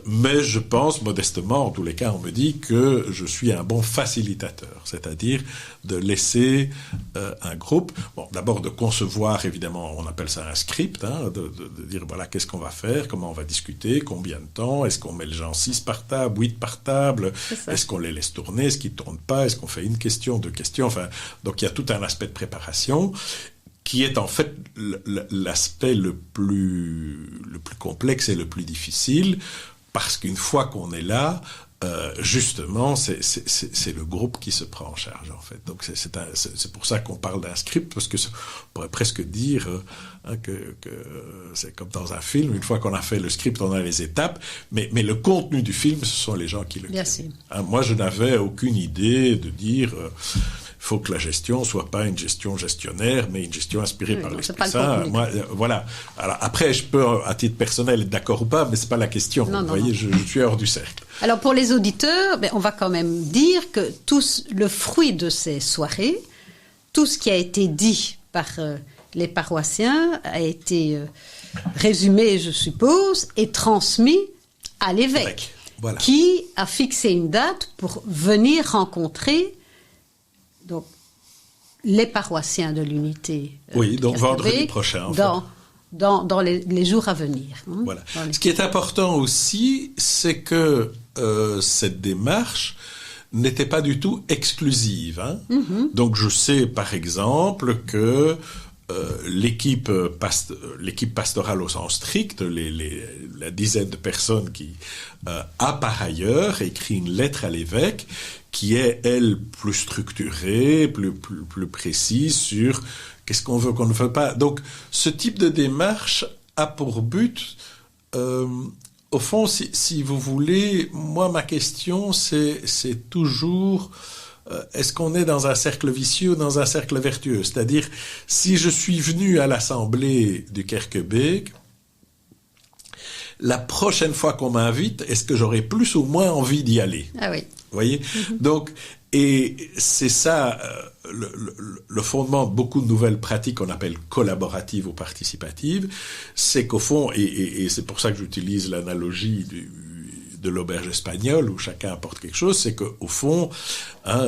Mais je pense, modestement, en tous les cas, on me dit que je suis un bon facilitateur. C'est-à-dire de laisser un groupe... Bon, d'abord, de concevoir, évidemment, on appelle ça un script, de dire, voilà, qu'est-ce qu'on va faire, comment on va discuter, combien de temps, est-ce qu'on met les gens 6 par table, 8 par table, est-ce qu'on les laisse tourner, est-ce qu'ils ne tournent pas, est-ce qu'on fait une question, 2 questions, enfin, donc il y a tout un aspect de préparation qui est en fait l'aspect le plus complexe et le plus difficile, parce qu'une fois qu'on est là, justement, c'est le groupe qui se prend en charge, en fait. Donc c'est pour ça qu'on parle d'un script, parce que on pourrait presque dire que c'est comme dans un film, une fois qu'on a fait le script, on a les étapes, mais le contenu du film, ce sont les gens qui le créent. Moi, je n'avais aucune idée de dire... Il faut que la gestion soit pas une gestion gestionnaire, mais une gestion inspirée par l'Esprit Saint. Moi, voilà. Alors après, je peux, à titre personnel, être d'accord ou pas, mais c'est pas la question. Vous voyez, je suis hors du cercle. Alors pour les auditeurs, on va quand même dire que le fruit de ces soirées, tout ce qui a été dit par les paroissiens a été résumé, je suppose, et transmis à l'évêque, Voilà. qui a fixé une date pour venir rencontrer donc, les paroissiens de l'unité. Oui, donc Kerkebek, vendredi prochain, en fait. dans les jours à venir. Hein, Voilà. Ce qui est important aussi, c'est que cette démarche n'était pas du tout exclusive. Hein. Donc je sais par exemple que l'équipe pastorale au sens strict, la dizaine de personnes qui a par ailleurs écrit une lettre à l'évêque qui est, elle, plus structurée, plus précise sur qu'est-ce qu'on veut, qu'on ne veut pas. Donc ce type de démarche a pour but, au fond, si vous voulez, moi ma question c'est toujours... est-ce qu'on est dans un cercle vicieux ou dans un cercle vertueux? C'est-à-dire, si je suis venu à l'assemblée du Kerkebek, la prochaine fois qu'on m'invite, est-ce que j'aurai plus ou moins envie d'y aller? Ah oui. Vous voyez? Donc, et c'est ça le fondement de beaucoup de nouvelles pratiques qu'on appelle collaboratives ou participatives, c'est qu'au fond, et c'est pour ça que j'utilise l'analogie de l'auberge espagnole où chacun apporte quelque chose, c'est qu'au fond, hein,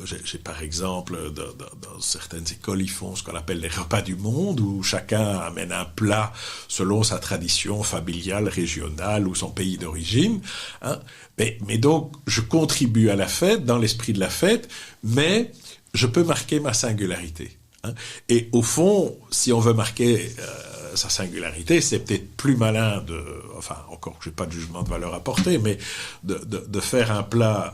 j'ai par exemple, dans certaines écoles, ils font ce qu'on appelle les repas du monde, où chacun amène un plat selon sa tradition familiale, régionale ou son pays d'origine. Hein. Mais donc, je contribue à la fête, dans l'esprit de la fête, mais je peux marquer ma singularité. Hein. Et au fond, si on veut marquer sa singularité, c'est peut-être plus malin enfin, encore que je n'ai pas de jugement de valeur à porter, mais de faire un plat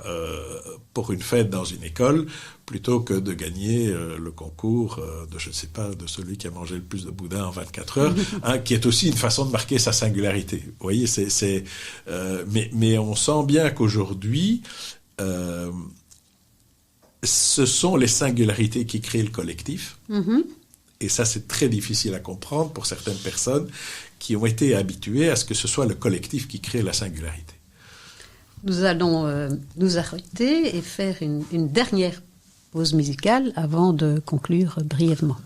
pour une fête dans une école, plutôt que de gagner le concours de, je ne sais pas, de celui qui a mangé le plus de boudin en 24 heures, hein, qui est aussi une façon de marquer sa singularité. Vous voyez, mais on sent bien qu'aujourd'hui, ce sont les singularités qui créent le collectif. Et ça, c'est très difficile à comprendre pour certaines personnes qui ont été habituées à ce que ce soit le collectif qui crée la singularité. Nous allons nous arrêter et faire une dernière pause musicale avant de conclure brièvement.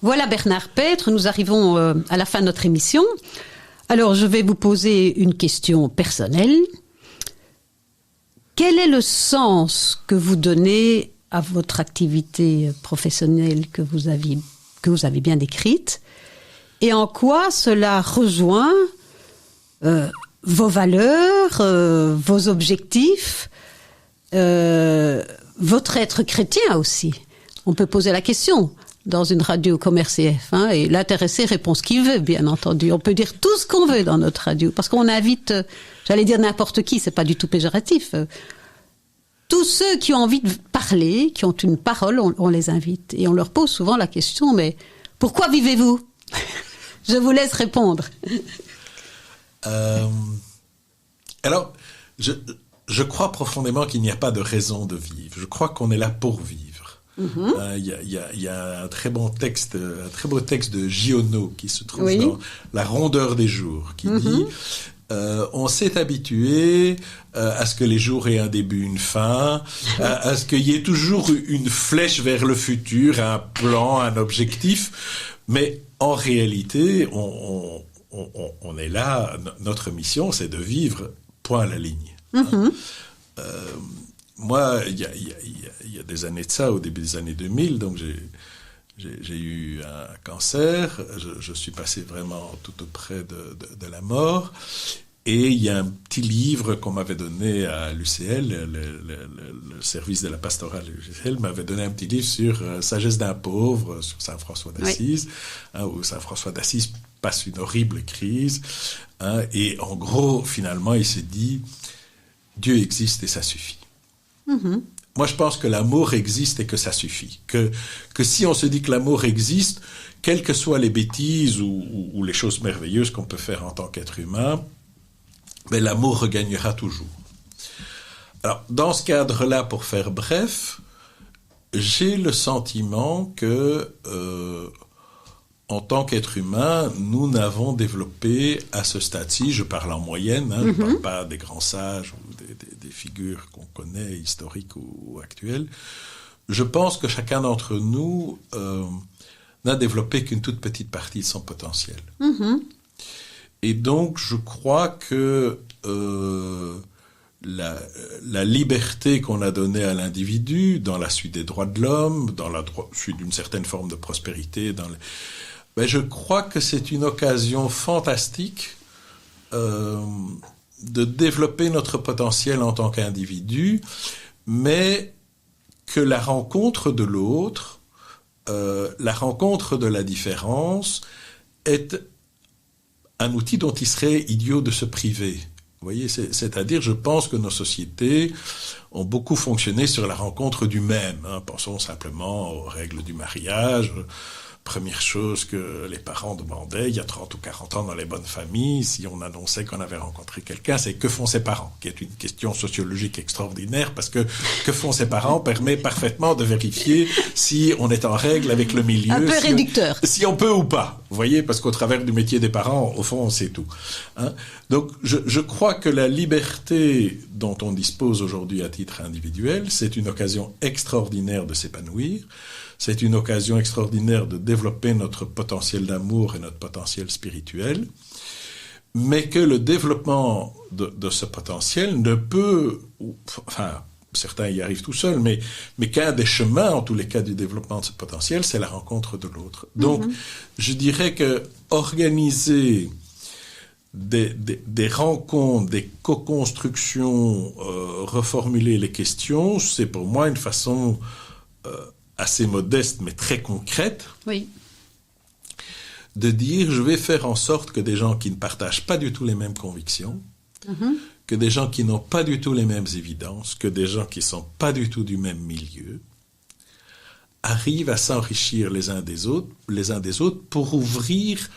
Voilà Bernard Petre, nous arrivons à la fin de notre émission. Alors je vais vous poser une question personnelle. Quel est le sens que vous donnez à votre activité professionnelle que vous avez bien décrite, et en quoi cela rejoint vos valeurs, vos objectifs, votre être chrétien aussi. On peut poser la question dans une radio Commerce CF, et l'intéressé répond ce qu'il veut, bien entendu. On peut dire tout ce qu'on veut dans notre radio, parce qu'on invite, j'allais dire n'importe qui, c'est pas du tout péjoratif. Tous ceux qui ont envie de parler, qui ont une parole, on les invite. Et on leur pose souvent la question, mais pourquoi vivez-vous ? Je vous laisse répondre. Alors, je crois profondément qu'il n'y a pas de raison de vivre. Je crois qu'on est là pour vivre. Il y a un très beau texte de Giono qui se trouve dans La rondeur des jours, qui dit on s'est habitué à ce que les jours aient un début, une fin, à ce qu'il y ait toujours une flèche vers le futur, un plan, un objectif. Mais en réalité, on est là, notre mission, c'est de vivre, point à la ligne. Moi, il y a des années de ça, au début des années 2000, donc j'ai eu un cancer, je suis passé vraiment tout auprès de la mort, et il y a un petit livre qu'on m'avait donné à l'UCL, le service de la pastorale de l'UCL m'avait donné un petit livre sur Sagesse d'un pauvre, sur Saint François d'Assise, où Saint François d'Assise passe une horrible crise, et en gros, finalement, il s'est dit, Dieu existe et ça suffit. Moi, je pense que l'amour existe et que ça suffit. Que si on se dit que l'amour existe, quelles que soient les bêtises ou les choses merveilleuses qu'on peut faire en tant qu'être humain, mais l'amour regagnera toujours. Alors, dans ce cadre-là, pour faire bref, j'ai le sentiment que, en tant qu'être humain, nous n'avons développé à ce stade-ci, je parle en moyenne, je ne parle pas des grands sages ou des figures qu'on connaît, historiques ou actuelles, je pense que chacun d'entre nous n'a développé qu'une toute petite partie de son potentiel. Et donc, je crois que la liberté qu'on a donnée à l'individu, dans la suite des droits de l'homme, dans la suite d'une certaine forme de prospérité, je crois que c'est une occasion fantastique de développer notre potentiel en tant qu'individu, mais que la rencontre de l'autre, la rencontre de la différence, est un outil dont il serait idiot de se priver. Vous voyez, c'est-à-dire, je pense que nos sociétés ont beaucoup fonctionné sur la rencontre du même. Pensons simplement aux règles du mariage. Première chose que les parents demandaient, il y a 30 ou 40 ans dans les bonnes familles, si on annonçait qu'on avait rencontré quelqu'un, c'est que font ses parents, qui est une question sociologique extraordinaire, parce que font ses parents permet parfaitement de vérifier si on est en règle avec le milieu. Un peu réducteur. Si on peut ou pas, vous voyez, parce qu'au travers du métier des parents, au fond, on sait tout. Donc, je crois que la liberté dont on dispose aujourd'hui à titre individuel, c'est une occasion extraordinaire de s'épanouir. C'est une occasion extraordinaire de développer notre potentiel d'amour et notre potentiel spirituel, mais que le développement de ce potentiel ne peut, enfin, certains y arrivent tout seuls, mais qu'un des chemins, en tous les cas, du développement de ce potentiel, c'est la rencontre de l'autre. Donc, je dirais que organiser des rencontres, des co-constructions, reformuler les questions, c'est pour moi une façon assez modeste mais très concrète de dire je vais faire en sorte que des gens qui ne partagent pas du tout les mêmes convictions, que des gens qui n'ont pas du tout les mêmes évidences, que des gens qui ne sont pas du tout du même milieu, arrivent à s'enrichir les uns des autres pour ouvrir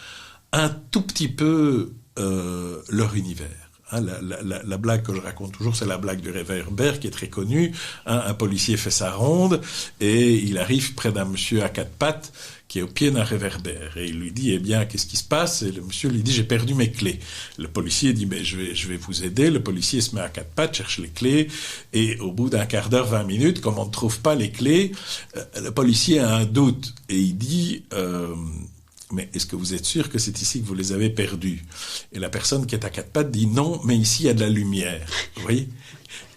un tout petit peu leur univers. Hein, la blague que je raconte toujours, c'est la blague du réverbère qui est très connue. Hein, un policier fait sa ronde et il arrive près d'un monsieur à quatre pattes qui est au pied d'un réverbère. Et il lui dit, eh bien, qu'est-ce qui se passe? Et le monsieur lui dit, j'ai perdu mes clés. Le policier dit, mais je vais vous aider. Le policier se met à quatre pattes, cherche les clés. Et au bout d'un quart d'heure, 20 minutes, comme on ne trouve pas les clés, le policier a un doute. Et il dit, mais est-ce que vous êtes sûr que c'est ici que vous les avez perdus? Et la personne qui est à quatre pattes dit, non, mais ici, il y a de la lumière. Vous voyez?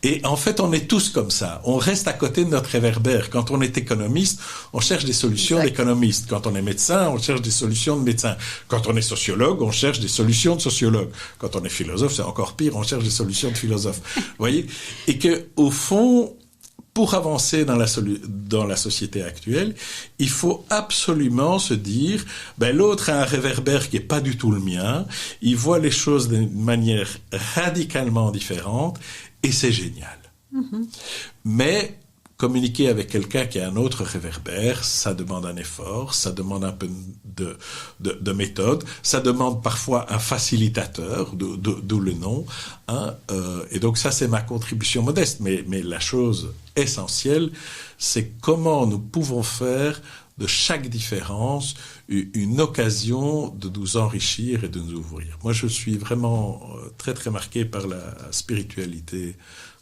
Et en fait, on est tous comme ça. On reste à côté de notre réverbère. Quand on est économiste, on cherche des solutions d'économistes. Quand on est médecin, on cherche des solutions de médecins. Quand on est sociologue, on cherche des solutions de sociologues. Quand on est philosophe, c'est encore pire, on cherche des solutions de philosophes. Vous voyez? Et que, au fond, pour avancer dans la société actuelle, il faut absolument se dire, ben, l'autre a un réverbère qui est pas du tout le mien. Il voit les choses d'une manière radicalement différente. Et c'est génial. Mais communiquer avec quelqu'un qui a un autre réverbère, ça demande un effort, ça demande un peu de méthode, ça demande parfois un facilitateur, d'où le nom. Hein, et donc ça, c'est ma contribution modeste. Mais la chose essentielle, c'est comment nous pouvons faire de chaque différence une occasion de nous enrichir et de nous ouvrir. Moi, je suis vraiment très, très marqué par la spiritualité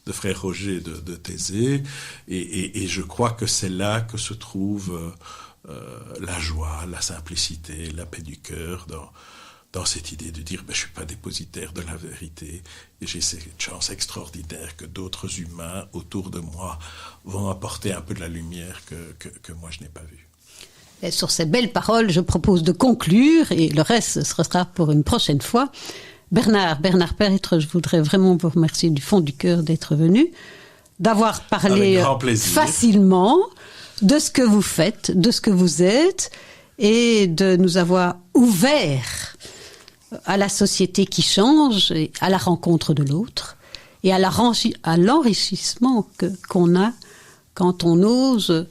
de Frère Roger de Taizé, et je crois que c'est là que se trouve la joie, la simplicité, la paix du cœur dans cette idée de dire, ben, je suis pas dépositaire de la vérité, et j'ai cette chance extraordinaire que d'autres humains autour de moi vont apporter un peu de la lumière que moi je n'ai pas vue. Et sur ces belles paroles, je propose de conclure, et le reste, ce sera pour une prochaine fois. Bernard Pêtre, je voudrais vraiment vous remercier du fond du cœur d'être venu, d'avoir parlé facilement de ce que vous faites, de ce que vous êtes, et de nous avoir ouvert à la société qui change, et à la rencontre de l'autre, et à l'enrichissement qu'on a quand on ose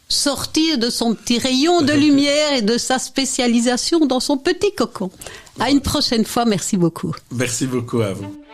sortir de son petit rayon de lumière et de sa spécialisation dans son petit cocon. À une prochaine fois, merci beaucoup. Merci beaucoup à vous.